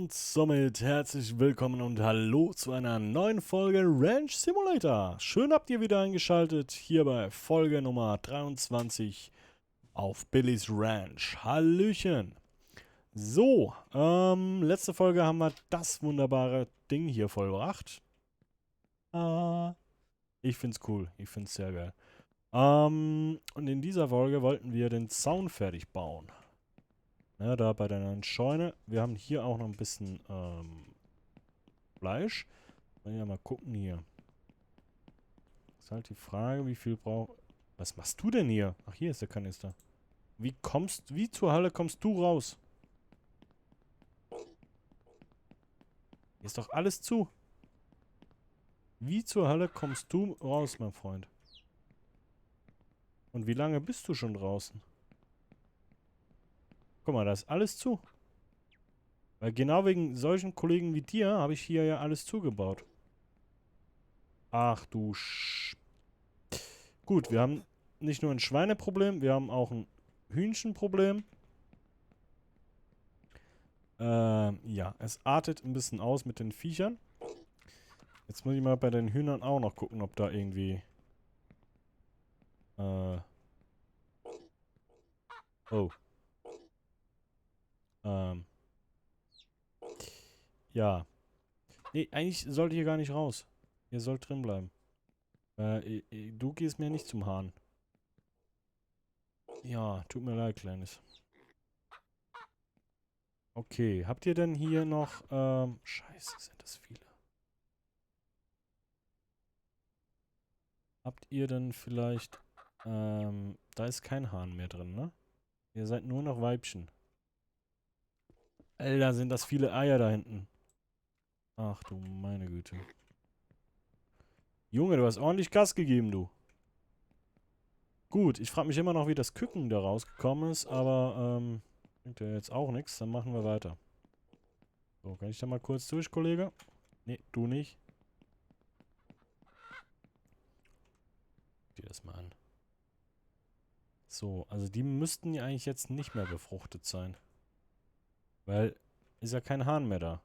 Und somit herzlich willkommen und hallo zu einer neuen Folge Ranch Simulator. Schön habt ihr wieder eingeschaltet, hier bei Folge Nummer 23 auf Billys Ranch. Hallöchen. So, letzte Folge haben wir das wunderbare Ding hier vollbracht. Ich find's cool, ich find's sehr geil. Und in dieser Folge wollten wir den Zaun fertig bauen. Ja, da bei der neuen Scheune. Wir haben hier auch noch ein bisschen Fleisch. Wollen wir mal gucken hier. Ist halt die Frage, wie viel braucht... Was machst du denn hier? Ach, hier ist der Kanister. Wie zur Hölle kommst du raus? Hier ist doch alles zu. Wie zur Hölle kommst du raus, mein Freund? Und wie lange bist du schon draußen? Guck mal, da ist alles zu. Weil genau wegen solchen Kollegen wie dir habe ich hier ja alles zugebaut. Ach du Gut, wir haben nicht nur ein Schweineproblem, wir haben auch ein Hühnchenproblem. Ja, es artet ein bisschen aus mit den Viechern. Jetzt muss ich mal bei den Hühnern auch noch gucken, ob da irgendwie... Oh. Ja. Nee, eigentlich sollte hier gar nicht raus. Ihr sollt drin bleiben. Du gehst mir nicht zum Hahn. Ja, tut mir leid, Kleines. Okay, habt ihr denn hier noch, Scheiße, sind das viele. Habt ihr denn vielleicht, da ist kein Hahn mehr drin, ne? Ihr seid nur noch Weibchen. Alter, sind das viele Eier da hinten. Ach du meine Güte. Junge, du hast ordentlich Gas gegeben, du. Gut, ich frage mich immer noch, wie das Küken da rausgekommen ist, aber, bringt ja jetzt auch nichts. Dann machen wir weiter. So, kann ich da mal kurz durch, Kollege? Nee, du nicht. Guck dir das mal an. So, also die müssten ja eigentlich jetzt nicht mehr befruchtet sein. Weil, ist ja kein Hahn mehr da.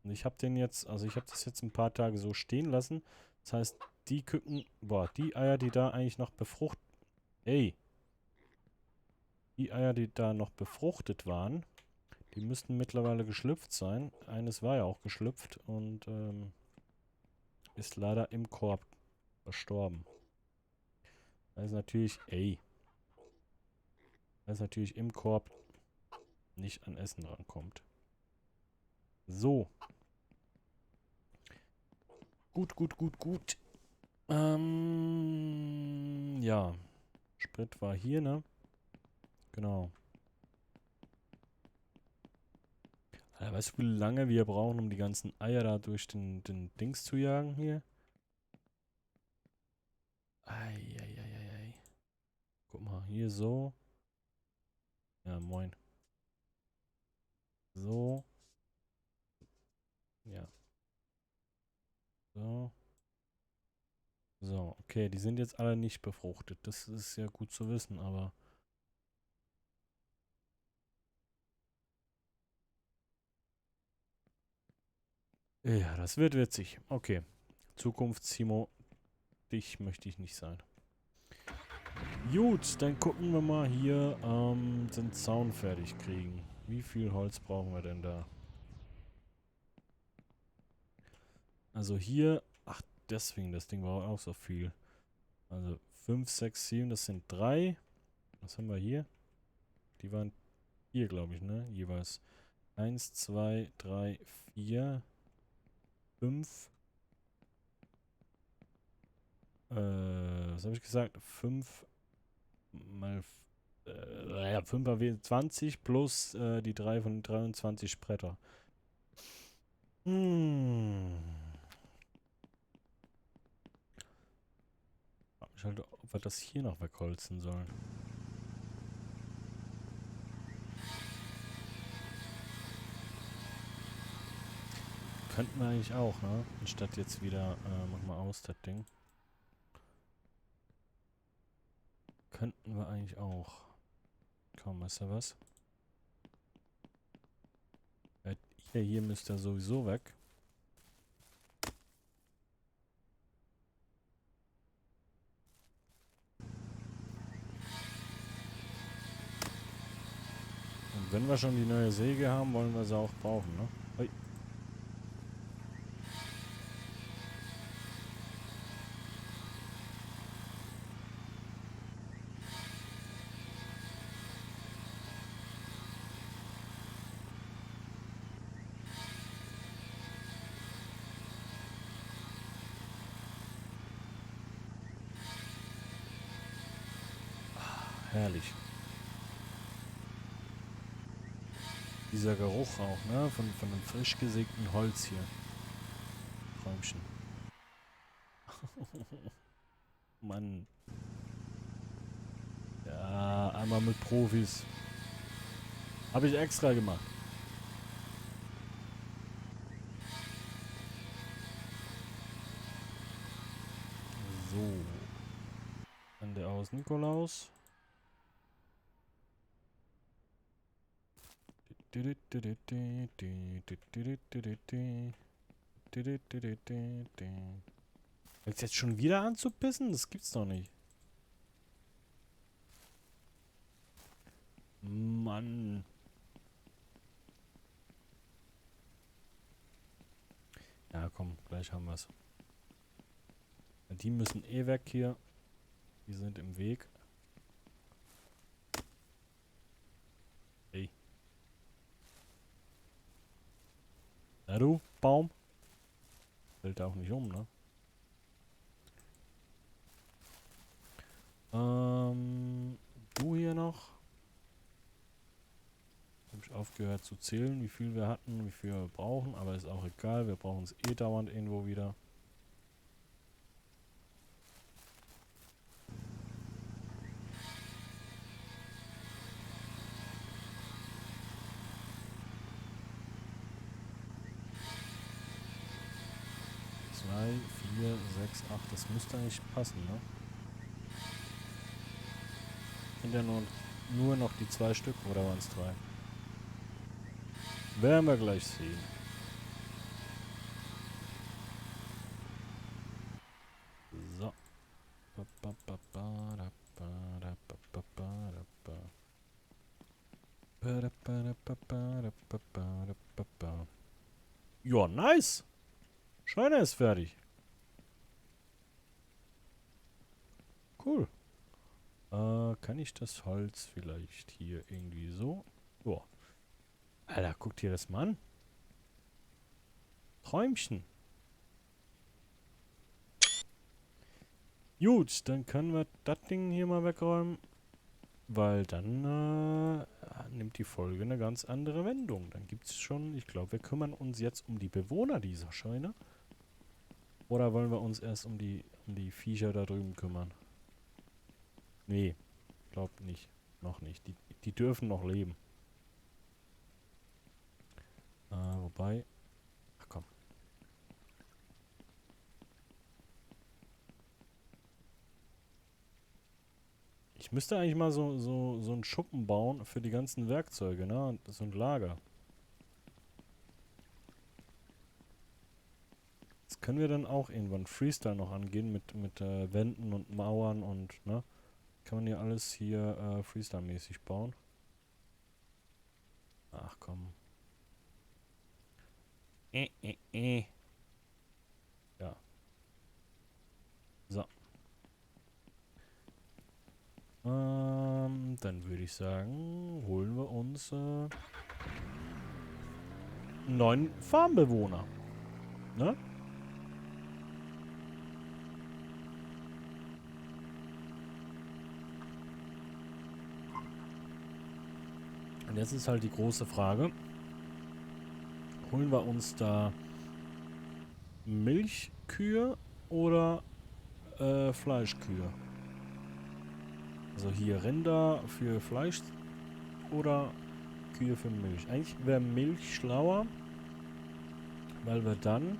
Und ich habe den jetzt, also ich habe das jetzt ein paar Tage so stehen lassen. Das heißt, die Küken, boah, die Eier, die da eigentlich noch befruchtet, ey, die Eier, die da noch befruchtet waren, die müssten mittlerweile geschlüpft sein. Eines war ja auch geschlüpft und ist leider im Korb verstorben. Da ist natürlich, ey, da ist natürlich im Korb nicht an Essen rankommt. So. Gut, gut, gut, gut. Ja. Sprit war hier, ne? Genau. Alter, weißt du, wie lange wir brauchen, um die ganzen Eier da durch den Dings zu jagen hier? Eieieiei. Guck mal, hier so. Ja, moin. So. Ja. So. So, okay, die sind jetzt alle nicht befruchtet. Das ist ja gut zu wissen, aber... Ja, das wird witzig. Okay. Zukunftssimo, dich möchte ich nicht sein. Gut, dann gucken wir mal hier, den Zaun fertig kriegen. Wie viel Holz brauchen wir denn da? Also hier, ach, deswegen, das Ding war auch so viel. Also 5, 6, 7, das sind 3. Was haben wir hier? Die waren hier, glaube ich, ne? Jeweils 1, 2, 3, 4, 5. Was habe ich gesagt? 5 mal, ja, 5 mal 20 plus die 3 von 23 Bretter. Frag mich halt, ob wir das hier noch wegholzen sollen. Könnten wir eigentlich auch, ne? Anstatt jetzt wieder, mach mal aus, das Ding. Könnten wir eigentlich auch. Komm, weißt du was? Hier müsste er sowieso weg. Und wenn wir schon die neue Säge haben, wollen wir sie auch brauchen, ne? Ui. Herrlich. Dieser Geruch auch, ne? Von dem frisch gesägten Holz hier. Träumchen. Mann. Ja, einmal mit Profis. Habe ich extra gemacht. So. Ende aus Nikolaus. Fängt jetzt schon wieder an zu pissen? Das gibt's doch nicht. Mann. Ja, komm, gleich haben wir's. Die müssen eh weg hier. Die sind im Weg. Ey. Na du, Baum? Fällt auch nicht um, ne? Du hier noch. Habe ich aufgehört zu zählen, wie viel wir hatten, wie viel wir brauchen, aber ist auch egal, wir brauchen es eh dauernd irgendwo wieder. Zwei, 4, 6, 8, das müsste eigentlich passen, ne? Sind ja nur noch die 2 Stück, oder waren es 3? Werden wir gleich sehen. So. Ja, nice. Scheune ist fertig. Cool. Kann ich das Holz vielleicht hier irgendwie so? Ja. Alter, guck dir das mal an. Träumchen. Gut, dann können wir das Ding hier mal wegräumen. Weil dann nimmt die Folge eine ganz andere Wendung. Dann gibt es schon, ich glaube, wir kümmern uns jetzt um die Bewohner dieser Scheune. Oder wollen wir uns erst um die Viecher da drüben kümmern? Nee, glaub nicht. Noch nicht. Die dürfen noch leben. Wobei. Ach komm. Ich müsste eigentlich mal so einen Schuppen bauen für die ganzen Werkzeuge, ne? Und so ein Lager. Das können wir dann auch irgendwann Freestyle noch angehen mit Wänden und Mauern und, ne? Kann man ja alles hier Freestyle-mäßig bauen. Ach komm. Ja. So. Dann würde ich sagen, holen wir uns einen neuen Farmbewohner. Ne? Und jetzt ist halt die große Frage. Holen wir uns da Milchkühe oder Fleischkühe? Also hier Rinder für Fleisch oder Kühe für Milch. Eigentlich wäre Milch schlauer, weil wir dann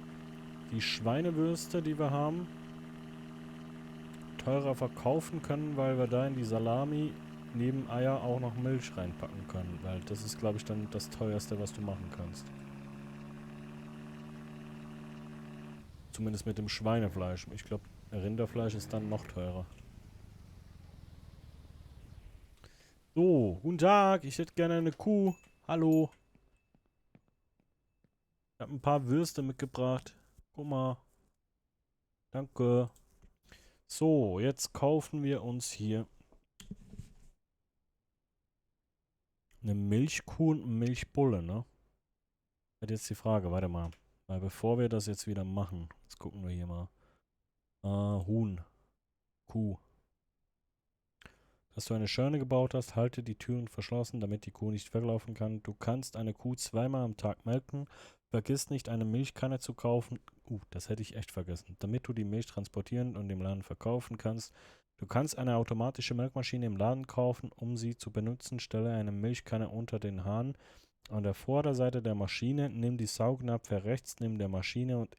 die Schweinewürste, die wir haben, teurer verkaufen können, weil wir da in die Salami neben Eier auch noch Milch reinpacken können, weil das ist, glaube ich, dann das teuerste, was du machen kannst. Zumindest mit dem Schweinefleisch. Ich glaube, Rinderfleisch ist dann noch teurer. So, guten Tag, ich hätte gerne eine Kuh. Hallo. Ich habe ein paar Würste mitgebracht. Guck mal. Danke. So, jetzt kaufen wir uns hier eine Milchkuh und eine Milchbulle, ne? Hat jetzt die Frage, warte mal. Weil bevor wir das jetzt wieder machen, jetzt gucken wir hier mal. Huhn. Kuh. Dass du eine Schörne gebaut hast, halte die Türen verschlossen, damit die Kuh nicht weglaufen kann. Du kannst eine Kuh zweimal am Tag melken. Vergiss nicht, eine Milchkanne zu kaufen. Das hätte ich echt vergessen. Damit du die Milch transportieren und im Laden verkaufen kannst. Du kannst eine automatische Melkmaschine im Laden kaufen. Um sie zu benutzen, stelle eine Milchkanne unter den Hahn. An der Vorderseite der Maschine nimm die Saugnapfe rechts neben der Maschine und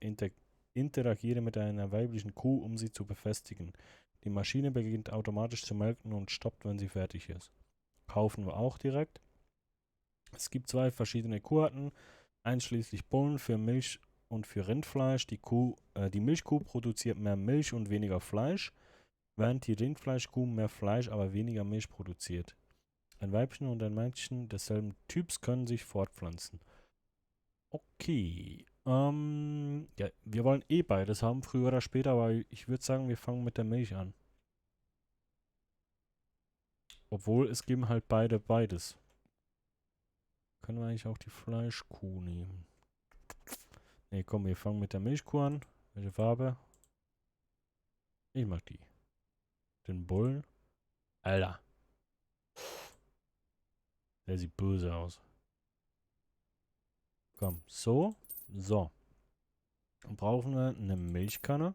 interagiere mit einer weiblichen Kuh, um sie zu befestigen. Die Maschine beginnt automatisch zu melken und stoppt, wenn sie fertig ist. Kaufen wir auch direkt. Es gibt 2 verschiedene Kuharten, einschließlich Bullen für Milch und für Rindfleisch. Die Milchkuh produziert mehr Milch und weniger Fleisch, während die Rindfleischkuh mehr Fleisch, aber weniger Milch produziert. Ein Weibchen und ein Männchen desselben Typs können sich fortpflanzen. Okay. Ja, wir wollen eh beides haben, früher oder später, aber ich würde sagen, wir fangen mit der Milch an. Obwohl, es geben halt beide beides. Können wir eigentlich auch die Fleischkuh nehmen? Ne, komm, wir fangen mit der Milchkuh an. Welche Farbe? Ich mag die. Den Bullen. Alter. Der sieht böse aus. Komm, so. So. Dann brauchen wir eine Milchkanne.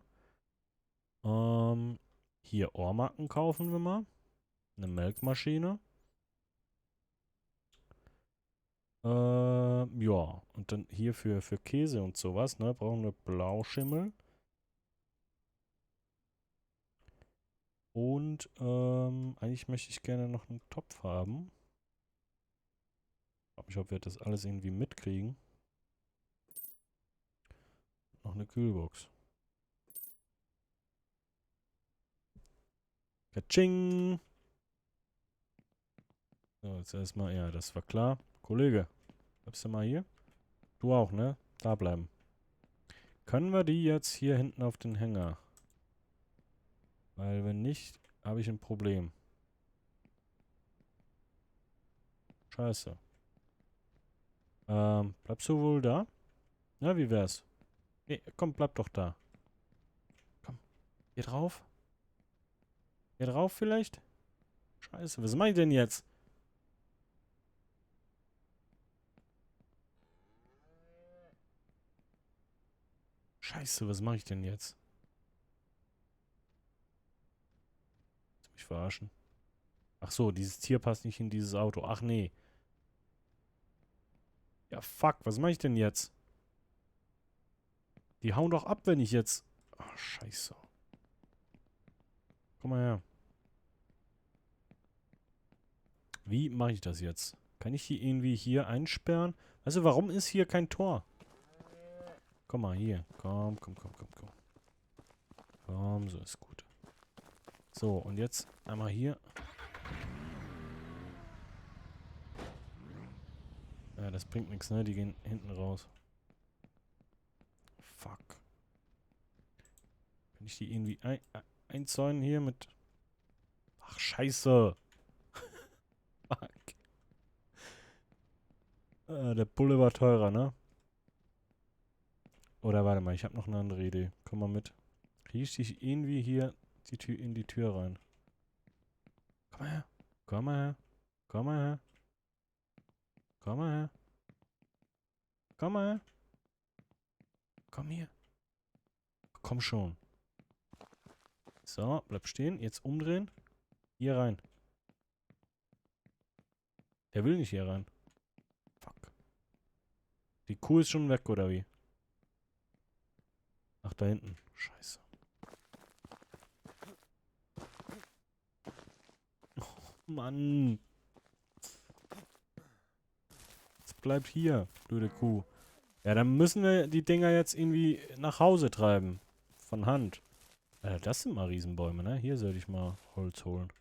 Hier Ohrmarken kaufen wir mal. Eine Melkmaschine. Ja. Und dann hier für Käse und sowas, ne, brauchen wir Blauschimmel. Und, eigentlich möchte ich gerne noch einen Topf haben. Ich frage mich, ob wir das alles irgendwie mitkriegen. Noch eine Kühlbox. Katsching! So, jetzt erstmal, ja, das war klar. Kollege, bleibst du mal hier? Du auch, ne? Da bleiben. Können wir die jetzt hier hinten auf den Hänger? Weil wenn nicht, habe ich ein Problem. Scheiße. Bleibst du wohl da? Na, wie wär's? Nee, komm, bleib doch da. Komm, hier drauf? Hier drauf vielleicht? Scheiße, was mach ich denn jetzt? Scheiße, was mache ich denn jetzt? Willst du mich verarschen? Ach so, dieses Tier passt nicht in dieses Auto. Ach nee. Ja, fuck, was mache ich denn jetzt? Die hauen doch ab, wenn ich jetzt... Ach, scheiße. Komm mal her. Wie mache ich das jetzt? Kann ich die irgendwie hier einsperren? Weißt du, warum ist hier kein Tor? Komm mal, hier. Komm, komm, komm, komm, komm. Komm, so ist gut. So, und jetzt einmal hier. Ja, das bringt nichts, ne? Die gehen hinten raus. Fuck. Kann ich die irgendwie einzäunen hier mit... Ach, scheiße. Fuck. Der Bulle war teurer, ne? Oder warte mal, ich habe noch eine andere Idee. Komm mal mit. Kriege ich dich irgendwie hier in die Tür rein? Komm mal her. Komm mal her. Komm mal her. Komm mal her. Komm mal her. Komm hier. Komm schon. So, bleib stehen. Jetzt umdrehen. Hier rein. Der will nicht hier rein. Fuck. Die Kuh ist schon weg, oder wie? Ach, da hinten. Scheiße. Mann. Es bleibt hier, blöde Kuh. Ja, dann müssen wir die Dinger jetzt irgendwie nach Hause treiben. Von Hand. Das sind mal Riesenbäume, ne? Hier sollte ich mal Holz holen.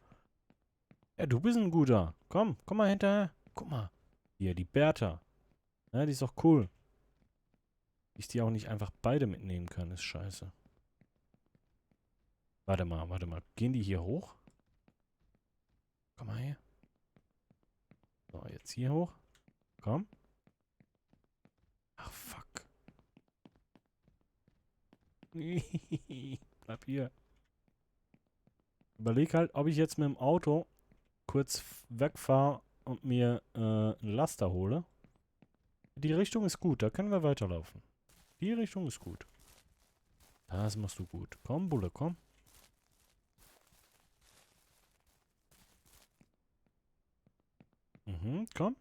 Ja, du bist ein guter. Komm mal hinterher. Guck mal. Hier, die Bertha. Ja, die ist doch cool. Ich die auch nicht einfach beide mitnehmen kann, ist scheiße. Warte mal. Gehen die hier hoch? Komm mal her. So, jetzt hier hoch. Komm. Ach, fuck. Bleib hier. Überleg halt, ob ich jetzt mit dem Auto kurz wegfahre und mir einen Laster hole. Die Richtung ist gut, da können wir weiterlaufen. Die Richtung ist gut. Das machst du gut. Komm, Bulle, komm. Komm.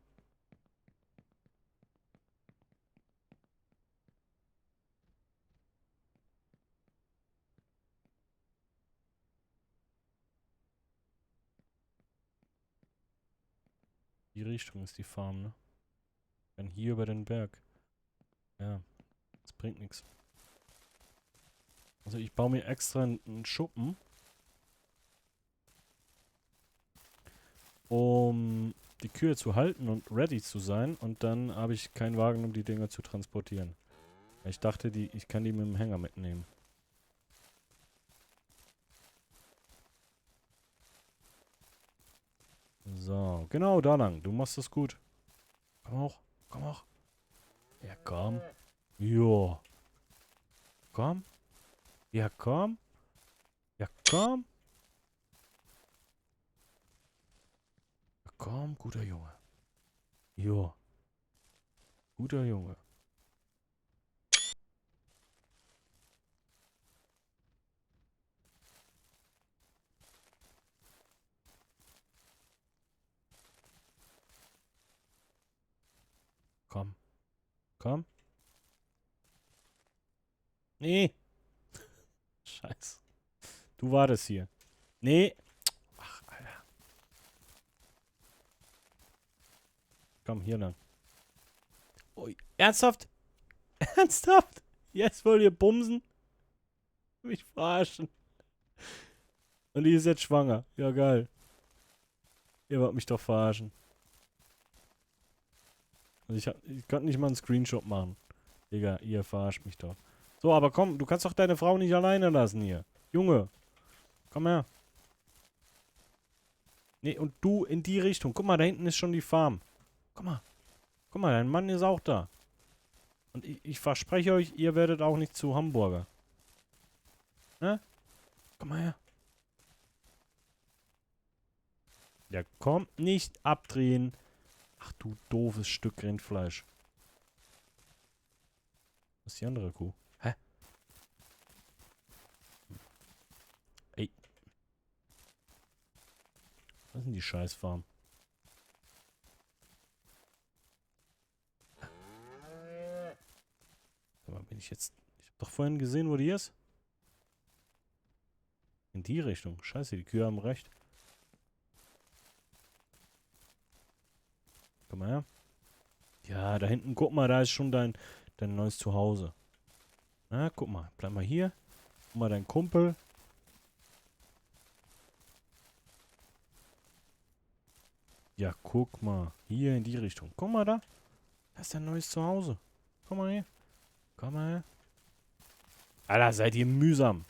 Die Richtung ist die Farm, ne? Dann hier über den Berg. Ja, das bringt nichts. Also ich baue mir extra einen Schuppen, um die Kühe zu halten und ready zu sein. Und dann habe ich keinen Wagen, um die Dinger zu transportieren. Ich dachte, ich kann die mit dem Hänger mitnehmen. So, genau da lang. Du machst das gut. Komm hoch, komm hoch. Ja, komm. Jo. Komm. Ja, komm. Ja, komm. Ja, komm, guter Junge. Jo. Guter Junge. Komm. Komm. Nee. Scheiße. Du wartest hier. Nee. Ach, Alter. Komm, hier lang. Ui. Ernsthaft? Ernsthaft? Jetzt wollt ihr bumsen? Mich verarschen. Und die ist jetzt schwanger. Ja, geil. Ihr wollt mich doch verarschen. Also ich konnte nicht mal einen Screenshot machen. Digga, ihr verarscht mich doch. So, aber komm, du kannst doch deine Frau nicht alleine lassen hier. Junge, komm her. Nee, und du in die Richtung. Guck mal, da hinten ist schon die Farm. Guck mal. Guck mal, dein Mann ist auch da. Und ich verspreche euch, ihr werdet auch nicht zu Hamburger. Ne? Komm mal her. Ja, komm, nicht abdrehen. Ach du doofes Stück Rindfleisch. Was ist die andere Kuh? Hä? Ey. Was ist denn die Scheißfarm? Sag mal, bin ich jetzt... Ich hab doch vorhin gesehen, wo die ist. In die Richtung. Scheiße, die Kühe haben recht. Komm mal her. Ja, da hinten, guck mal, da ist schon dein neues Zuhause. Na, guck mal, bleib mal hier. Guck mal, dein Kumpel. Ja, guck mal. Hier in die Richtung. Guck mal da. Da ist dein neues Zuhause. Komm mal her. Komm mal her. Alter, seid ihr mühsam.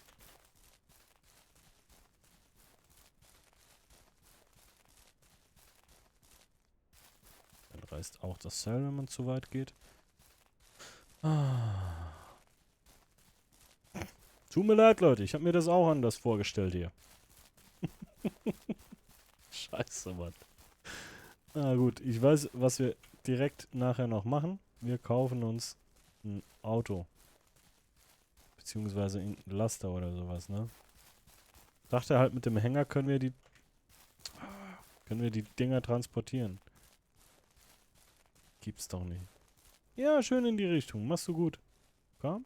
Dann reißt auch das Seil, wenn man zu weit geht. Ah. Tut mir leid, Leute. Ich habe mir das auch anders vorgestellt hier. Scheiße, Mann. Na gut, ich weiß, was wir direkt nachher noch machen. Wir kaufen uns ein Auto. Beziehungsweise ein Laster oder sowas, ne? Dachte halt, mit dem Hänger können wir die Dinger transportieren. Gibt's doch nicht. Ja, schön in die Richtung. Machst du gut. Komm.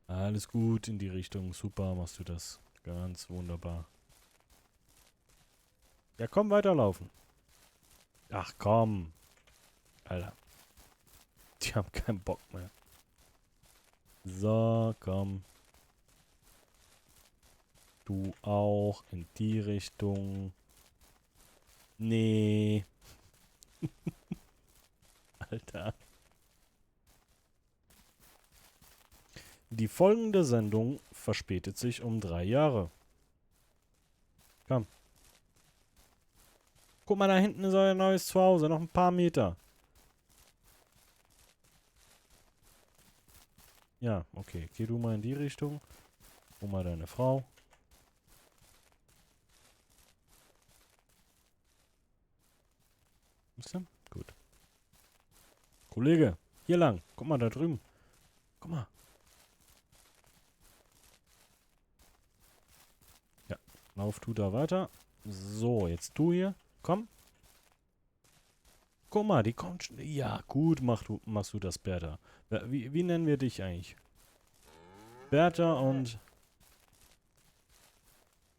Alles gut in die Richtung. Super, machst du das. Ganz wunderbar. Ja, komm, weiterlaufen. Ach, komm. Alter. Die haben keinen Bock mehr. So, komm. Du auch in die Richtung. Nee. Alter. Die folgende Sendung verspätet sich um 3 Jahre. Komm. Guck mal, da hinten ist euer neues Zuhause. Noch ein paar Meter. Ja, okay. Geh du mal in die Richtung. Hol mal deine Frau. Bist du? Gut. Kollege, hier lang. Guck mal, da drüben. Guck mal. Ja, lauf du da weiter. So, jetzt du hier. Komm. Guck mal, die kommt schon. Ja, gut machst du das, Bertha. Wie nennen wir dich eigentlich? Bertha und...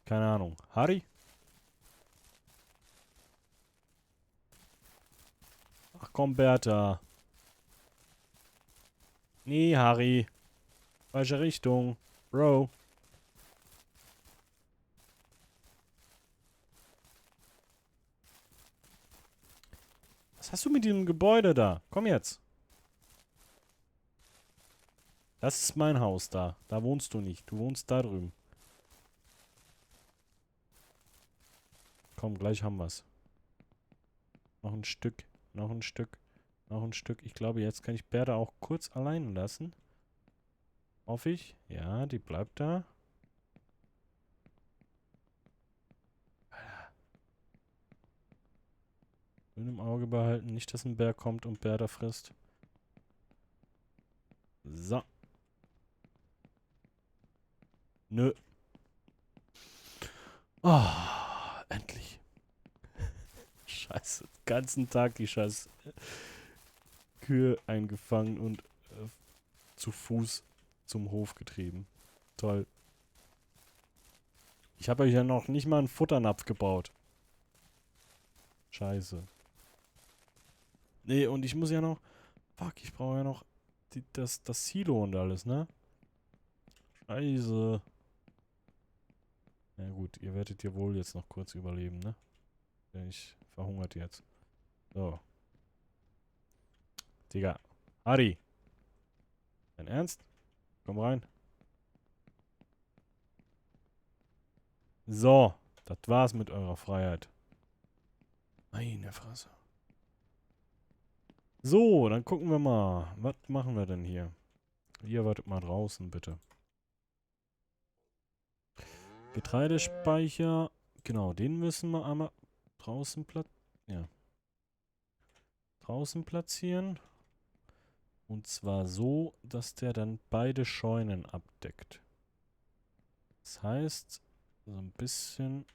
Keine Ahnung. Harry? Ach komm, Bertha. Nee, Harry. Falsche Richtung. Bro. Was hast du mit diesem Gebäude da? Komm jetzt. Das ist mein Haus da. Da wohnst du nicht. Du wohnst da drüben. Komm, gleich haben wir's. Noch ein Stück. Noch ein Stück. Noch ein Stück. Ich glaube, jetzt kann ich Bertha auch kurz allein lassen. Hoffe ich. Ja, die bleibt da. Schön im Auge behalten. Nicht, dass ein Bär kommt und Bertha frisst. So. Nö. Oh, endlich. Scheiße. Den ganzen Tag die scheiß Kühe eingefangen und zu Fuß zum Hof getrieben. Toll. Ich habe euch ja noch nicht mal einen Futternapf gebaut. Scheiße. Nee, und ich muss ja noch... Fuck, ich brauche ja noch das Silo und alles, ne? Scheiße. Na gut, ihr werdet ja wohl jetzt noch kurz überleben, ne? Denn ich verhungert jetzt. So. Digga. Harry. Dein Ernst? Komm rein. So. Das war's mit eurer Freiheit. Meine Fresse. So, dann gucken wir mal. Was machen wir denn hier? Ihr wartet mal draußen, bitte. Getreidespeicher. Genau, den müssen wir einmal draußen draußen platzieren. Und zwar so, dass der dann beide Scheunen abdeckt. Das heißt, so ein bisschen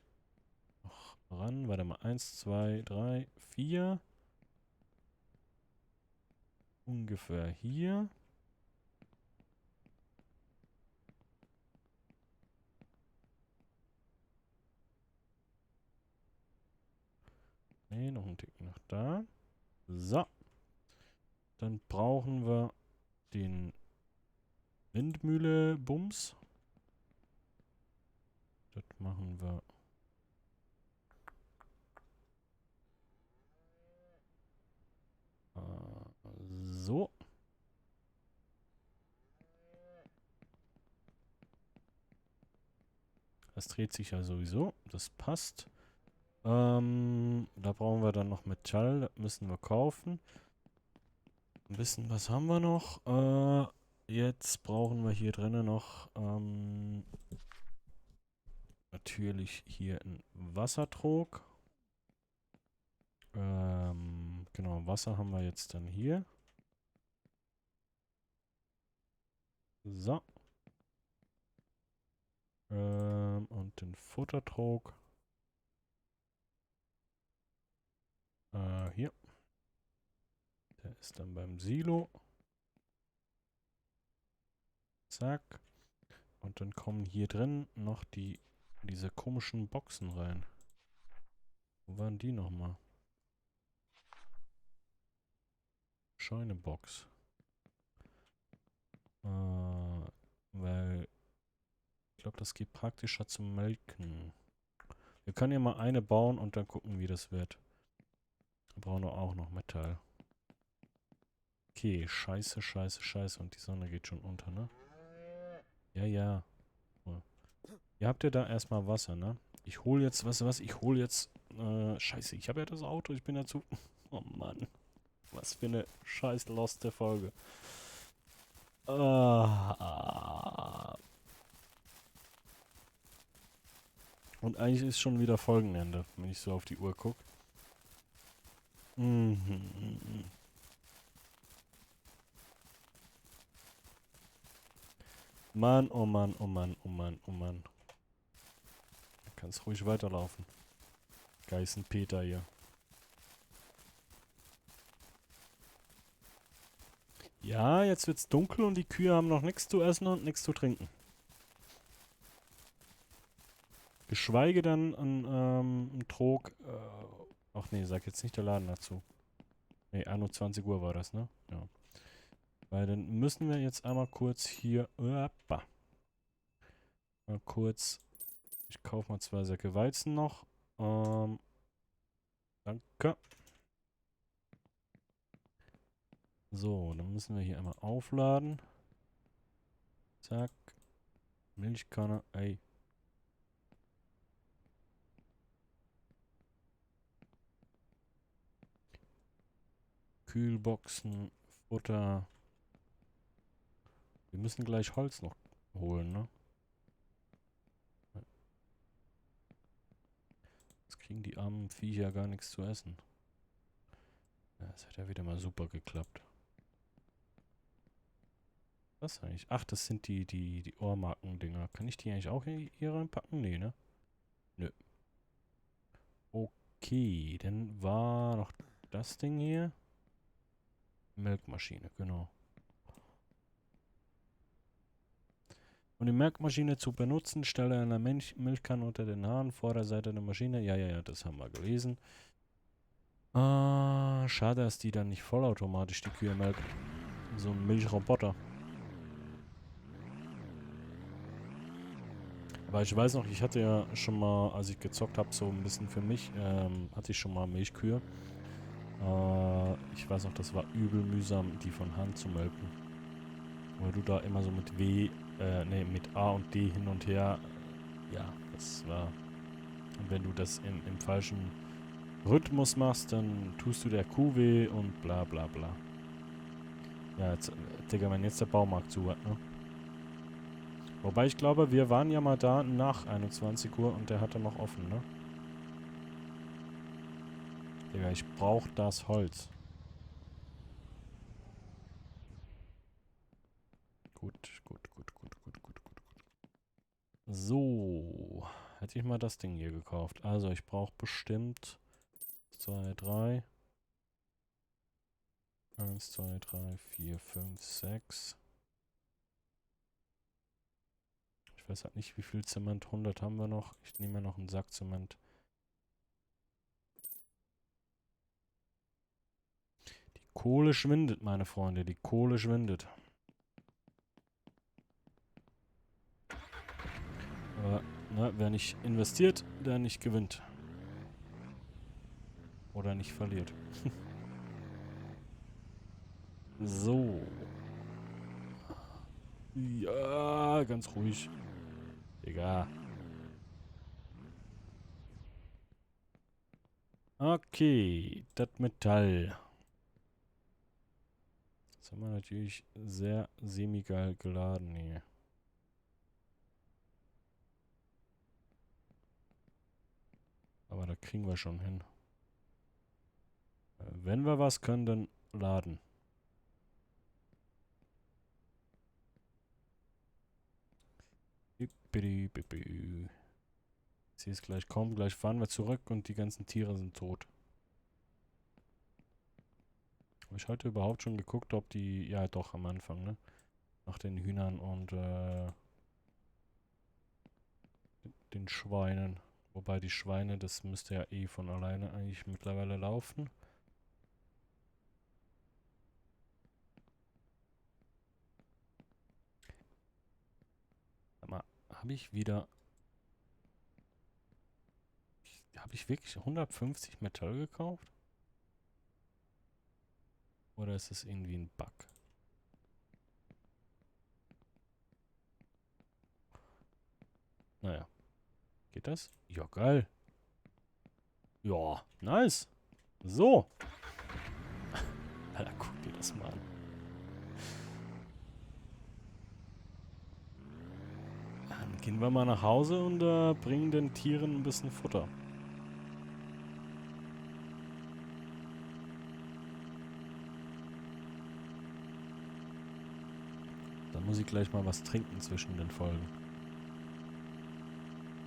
noch ran. Warte mal. 1, 2, 3, 4. Ungefähr hier. Ne, noch ein Tick nach da. So. Dann brauchen wir den Windmühle-Bums. Das machen wir so. Das dreht sich ja sowieso. Das passt. Da brauchen wir dann noch Metall. Das müssen wir kaufen. Ein bisschen was haben wir noch. Jetzt brauchen wir hier drinnen noch natürlich hier einen Wassertrog. Genau, Wasser haben wir jetzt dann hier. So. Und den Futtertrog. Hier. Der ist dann beim Silo. Zack. Und dann kommen hier drin noch diese komischen Boxen rein. Wo waren die nochmal? Scheunebox. Weil ich glaube, das geht praktischer zum Melken. Wir können ja mal eine bauen und dann gucken, wie das wird. Wir brauchen doch auch noch Metall. Okay, scheiße, scheiße, scheiße. Und die Sonne geht schon unter, ne? Ja, ja. So. Ihr habt ja da erstmal Wasser, ne? Ich hole jetzt, weißt du was? Ich hole jetzt, scheiße, ich habe ja das Auto. Ich bin dazu. Oh Mann. Was für eine scheiß loste Folge. Ah. Und eigentlich ist schon wieder Folgenende, wenn ich so auf die Uhr gucke. Mhm. Mann, oh Mann, oh Mann, oh Mann, oh Mann. Da kann es ruhig weiterlaufen. Geißen-Peter hier. Ja, jetzt wird's dunkel und die Kühe haben noch nichts zu essen und nichts zu trinken. Geschweige denn ein Trog. Ach nee, sag jetzt nicht der Laden dazu. Nee, 21 Uhr war das, ne? Ja. Weil dann müssen wir jetzt einmal kurz hier. Mal kurz. Ich kaufe mal 2 Säcke Weizen noch. Danke. So, dann müssen wir hier einmal aufladen. Zack. Milchkanne. Ey. Kühlboxen. Futter. Wir müssen gleich Holz noch holen, ne? Jetzt kriegen die armen Viecher gar nichts zu essen. Ja, das hat ja wieder mal super geklappt. Was eigentlich? Ach, das sind die Ohrmarken-Dinger. Kann ich die eigentlich auch hier reinpacken? Nee, ne? Nö. Okay, dann war noch das Ding hier. Melkmaschine, genau. Um die Melkmaschine zu benutzen, stelle eine Milchkanne unter den Hahn, Vorderseite der Maschine. Ja, ja, ja, das haben wir gelesen. Schade, dass die dann nicht vollautomatisch die Kühe melken. So ein Milchroboter. Aber ich weiß noch, ich hatte ja schon mal, als ich gezockt habe, so ein bisschen für mich, hatte ich schon mal Milchkühe. Ich weiß noch, das war übel mühsam, die von Hand zu melken. Weil du da immer so mit mit A und D hin und her, ja, das war, und wenn du das im falschen Rhythmus machst, dann tust du der Kuh weh und bla bla bla. Ja, jetzt, Digga, wenn jetzt der Baumarkt zu hat, ne? Wobei ich glaube, wir waren ja mal da nach 21 Uhr und der hatte noch offen, ne? Digga, ich brauch das Holz. Gut, gut, gut, gut, gut, gut, gut. So, hätte ich mal das Ding hier gekauft. Also, ich brauche bestimmt 2, 3. 1, 2, 3, 4, 5, 6. Ich weiß halt nicht, wie viel Zement. 100 haben wir noch. Ich nehme mir noch einen Sack Zement. Die Kohle schwindet, meine Freunde. Die Kohle schwindet. Aber, ne, wer nicht investiert, der nicht gewinnt. Oder nicht verliert. So. Ja, ganz ruhig. Egal. Okay, das Metall. Das haben wir natürlich sehr semi-geil geladen hier. Aber da kriegen wir schon hin. Wenn wir was können, dann laden. Ich sehe es gleich kommen. Gleich fahren wir zurück und die ganzen Tiere sind tot. Habe ich heute überhaupt schon geguckt, ob die... Ja, doch, am Anfang, ne? Nach den Hühnern und, mit den Schweinen. Wobei die Schweine, das müsste ja eh von alleine eigentlich mittlerweile laufen. Sag mal, habe ich wieder... Habe ich wirklich 150 Metall gekauft? Oder ist es irgendwie ein Bug? Naja. Geht das? Ja, geil. Ja, nice. So. Alter, guck dir das mal an. Dann gehen wir mal nach Hause und bringen den Tieren ein bisschen Futter. Dann muss ich gleich mal was trinken zwischen den Folgen.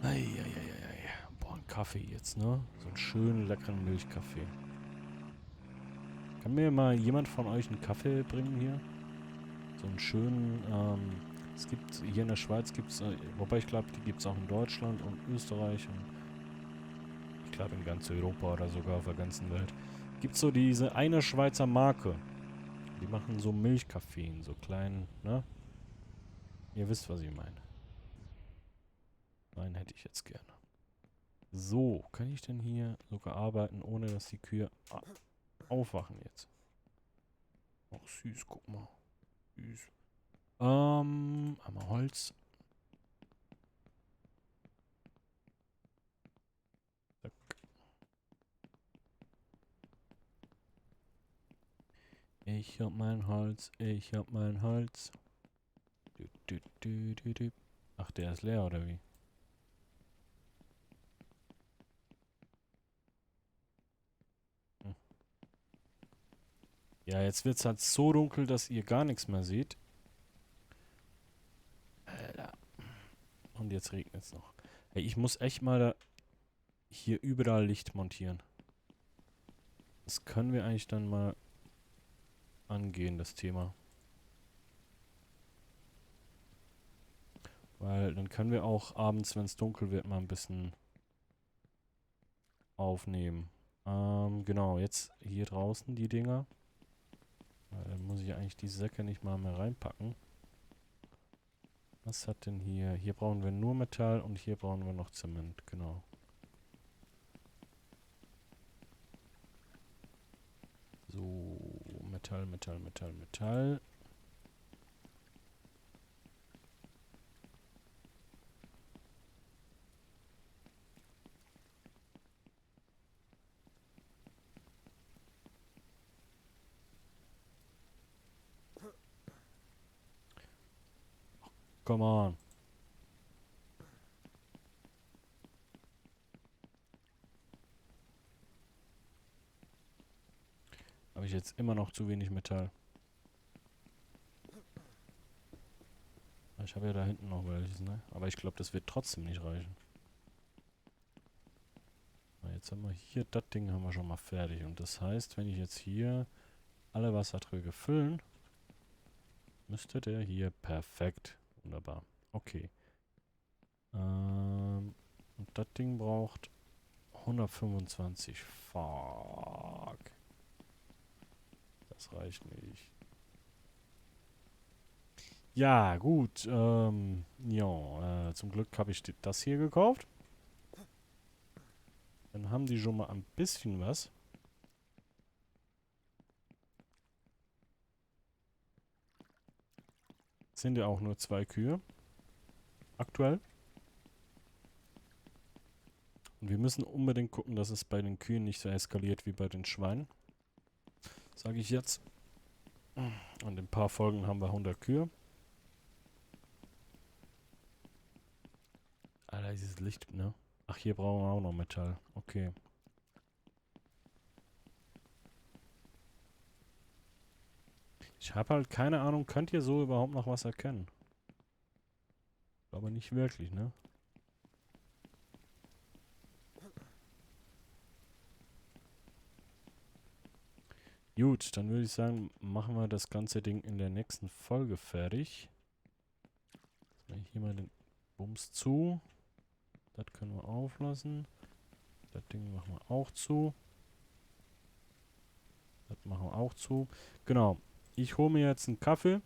Eieieiei. Boah, ein Kaffee jetzt, ne? So einen schönen, leckeren Milchkaffee. Kann mir mal jemand von euch einen Kaffee bringen hier? So einen schönen, es gibt, hier in der Schweiz gibt es, wobei ich glaube, die gibt es auch in Deutschland und Österreich und ich glaube in ganz Europa oder sogar auf der ganzen Welt. Gibt so diese eine Schweizer Marke. Die machen so Milchkaffee in so kleinen, ne? Ihr wisst, was ich meine. Einen hätte ich jetzt gerne. So, kann ich denn hier sogar arbeiten, ohne dass die Kühe aufwachen jetzt? Ach süß, guck mal. Süß. Einmal Holz. Zack. Ich hab mein Holz, ich hab mein Holz. Du, du, du, du, du. Ach, der ist leer, oder wie? Hm. Ja, jetzt wird's halt so dunkel, dass ihr gar nichts mehr seht. Alter. Und jetzt regnet's noch. Ey, ich muss echt mal da hier überall Licht montieren. Das können wir eigentlich dann mal angehen, das Thema. Weil dann können wir auch abends, wenn es dunkel wird, mal ein bisschen aufnehmen. Genau, jetzt hier draußen die Dinger. Dann muss ich eigentlich die Säcke nicht mal mehr reinpacken. Was hat denn hier? Hier brauchen wir nur Metall und hier brauchen wir noch Zement, genau. So, Metall, Metall, Metall, Metall. Come on. Habe ich jetzt immer noch zu wenig Metall. Ich habe ja da hinten noch welches, ne? Aber ich glaube, das wird trotzdem nicht reichen. Na, jetzt haben wir hier, das Ding haben wir schon mal fertig. Und das heißt, wenn ich jetzt hier alle Wassertröge füllen, müsste der hier perfekt. Wunderbar. Okay. Und das Ding braucht 125. Fuck. Das reicht nicht. Ja, gut. Ja, zum Glück habe ich das hier gekauft. Dann haben die schon mal ein bisschen was. Sind ja auch nur 2 Kühe. Aktuell. Und wir müssen unbedingt gucken, dass es bei den Kühen nicht so eskaliert wie bei den Schweinen. Sage ich jetzt. Und in ein paar Folgen haben wir 100 Kühe. Alter, dieses Licht, ne? Ach, hier brauchen wir auch noch Metall. Okay. Ich habe halt keine Ahnung, könnt ihr so überhaupt noch was erkennen? Aber nicht wirklich, ne? Gut, dann würde ich sagen, machen wir das ganze Ding in der nächsten Folge fertig. Jetzt mache ich hier mal den Bums zu. Das können wir auflassen. Das Ding machen wir auch zu. Das machen wir auch zu. Genau. Ich hole mir jetzt einen Kaffee.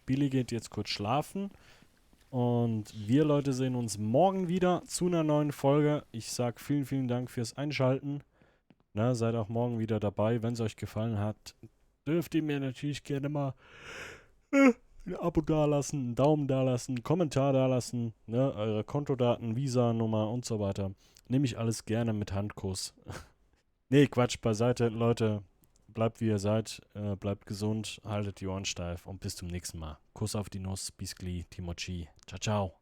Billy geht jetzt kurz schlafen. Und wir Leute sehen uns morgen wieder zu einer neuen Folge. Ich sage vielen, vielen Dank fürs Einschalten. Na, seid auch morgen wieder dabei. Wenn es euch gefallen hat, dürft ihr mir natürlich gerne mal ein Abo dalassen, einen Daumen dalassen, einen Kommentar dalassen, ne, eure Kontodaten, Visa-Nummer und so weiter. Nehme ich alles gerne mit Handkuss. Nee, Quatsch beiseite, Leute. Bleibt wie ihr seid, bleibt gesund, haltet die Ohren steif und bis zum nächsten Mal. Kuss auf die Nuss, bis gli, Timochi. Ciao, ciao.